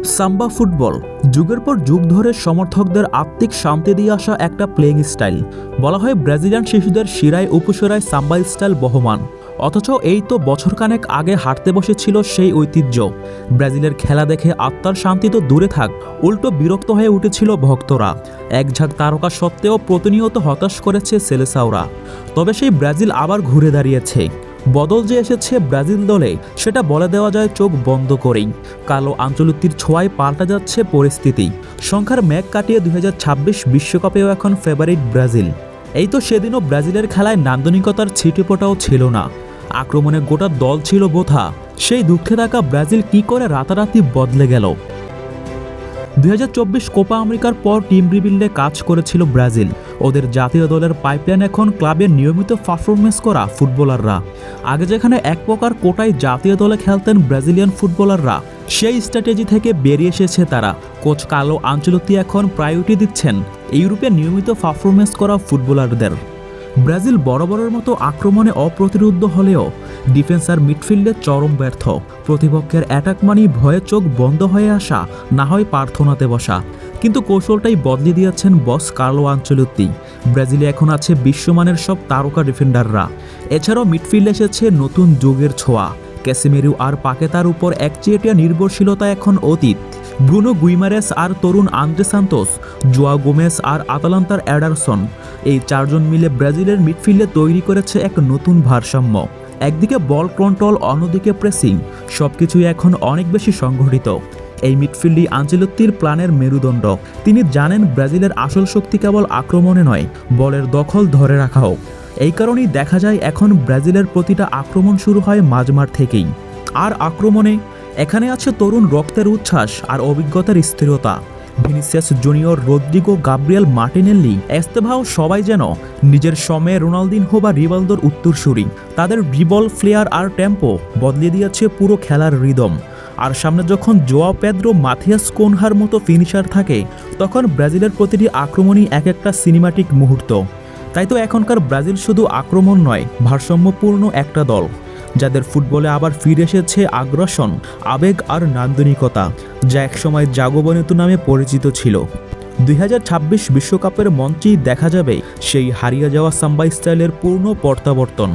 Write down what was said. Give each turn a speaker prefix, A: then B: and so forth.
A: সাম্বা football যুগের পর যুগ ধরে সমর্থকদের আত্মিক শান্তি দিয়ে আসা একটা প্লেইং স্টাইল। বলা হয় ব্রাজিলিয়ান শিশুদের শিরায় উপশিরায় সাম্বা স্টাইল বহমান। অথচ এই তো বছরখানেক আগে হাঁটতে বসেছিল সেই ঐতিহ্য। ব্রাজিলের খেলা দেখে আত্মার শান্তি তো দূরে থাক, উল্টো বিরক্ত হয়ে উঠেছিল ভক্তরা। এক ঝাঁক তারকা সত্ত্বেও প্রতিনিয়ত হতাশ করেছে সেলেসাওরা। তবে সেই ব্রাজিল আবার ঘুরে দাঁড়িয়েছে। বদল যে এসেছে ব্রাজিল দলে সেটা বলে দেওয়া যায় চোখ বন্ধ করেই। কালো আঞ্চলিকটির ছোঁয়ায় পাল্টা যাচ্ছে পরিস্থিতি। সংখ্যার মেঘ কাটিয়ে 2026 বিশ্বকাপেও এখন ফেভারিট ব্রাজিল। এই তো সেদিনও ব্রাজিলের খেলায় নান্দনিকতার ছিটেফোঁটাও ছিল না। আক্রমণে গোটা দল ছিল বোথা। সেই দুঃখে থাকা ব্রাজিল কি করে রাতারাতি বদলে গেল। 2024 কোপা আমেরিকার পর টিম রিবিল্ডে কাজ করেছিল ব্রাজিল। ওদের জাতীয় দলের পাইপলাইন এখন ক্লাবের নিয়মিত পারফরমেন্স করা ফুটবলাররা। আগে যেখানে এক প্রকার কোটায় জাতীয় দলে খেলতেন ব্রাজিলিয়ান ফুটবলাররা, সেই স্ট্র্যাটেজি থেকে বেরিয়ে এসেছে তারা। কোচ কার্লো আনচেলত্তি এখন প্রায়োরিটি দিচ্ছেন ইউরোপে নিয়মিত পারফরমেন্স করা ফুটবলারদের। ব্রাজিল বরাবরের মতো আক্রমণে অপ্রতিরোধ্য হলেও ডিফেন্স আর মিডফিল্ডে চরম ব্যর্থ। প্রতিপক্ষের অ্যাটাক মানেই ভয়ে চোখ বন্ধ হয়ে আসা, না হয় প্রার্থনাতে বসা। কিন্তু কৌশলটাই বদলে দিয়েছেন বস কার্লো আনচেলত্তি। ব্রাজিলে এখন আছে বিশ্বমানের সব তারকা ডিফেন্ডাররা। এছাড়াও মিডফিল্ডে এসেছে নতুন যুগের ছোঁয়া। ক্যাসিমেরো আর পাকেতার উপর একচেটিয়া নির্ভরশীলতা এখন অতীত। ব্রুনো গুইমারেস আর তরুণ আন্দ্রে সান্তোস, জোয়া গোমেস আর আতালান্তার এডারসন, এই চারজন মিলে ব্রাজিলের মিডফিল্ডে তৈরি করেছে এক নতুন ভারসাম্য। একদিকে বল কন্ট্রোল, অন্যদিকে প্রেসিং, সবকিছুই এখন অনেক বেশি সংগঠিত। এই মিডফিল্ডই আনচেলত্তির প্ল্যানের মেরুদণ্ড। তিনি জানেন ব্রাজিলের আসল শক্তি কেবল আক্রমণে নয়, বলের দখল ধরে রাখাও। এই কারণেই দেখা যায় এখন ব্রাজিলের প্রতিটা আক্রমণ শুরু হয় মাঝমাঠ থেকেই। আর আক্রমণে এখানে আছে তরুণ রক্তের উচ্ছ্বাস আর অভিজ্ঞতার স্থিরতা। Vinicius junior, Rodrygo, Gabriel Martinelli, Estevao সবাই যেন নিজের সময়ে রোনালদিনহো বা রিভালদোর উত্তরসূরি। তাদের ড্রিবল, ফ্লেয়ার আর টেম্পো বদলে দিয়েছে পুরো খেলার রিদম। আর সামনে যখন জোয়া পেদ্রো, মাথিয়াস কোনহার মতো ফিনিশার থাকে, তখন ব্রাজিলের প্রতিটি আক্রমণই এক একটা সিনেমাটিক মুহূর্ত। তাই তো এখনকার ব্রাজিল শুধু আক্রমণ নয়, ভারসাম্যপূর্ণ একটা দল, যাদের ফুটবলে আবার ফিরে এসেছে আগ্রাসন, আবেগ আর নান্দনিকতা, যা একসময় জাগোবনেতু নামে পরিচিত ছিল। 2026 বিশ্বকাপের মঞ্চেই দেখা যাবে সেই হারিয়ে যাওয়া সাম্বা স্টাইলের পূর্ণ প্রত্যাবর্তন।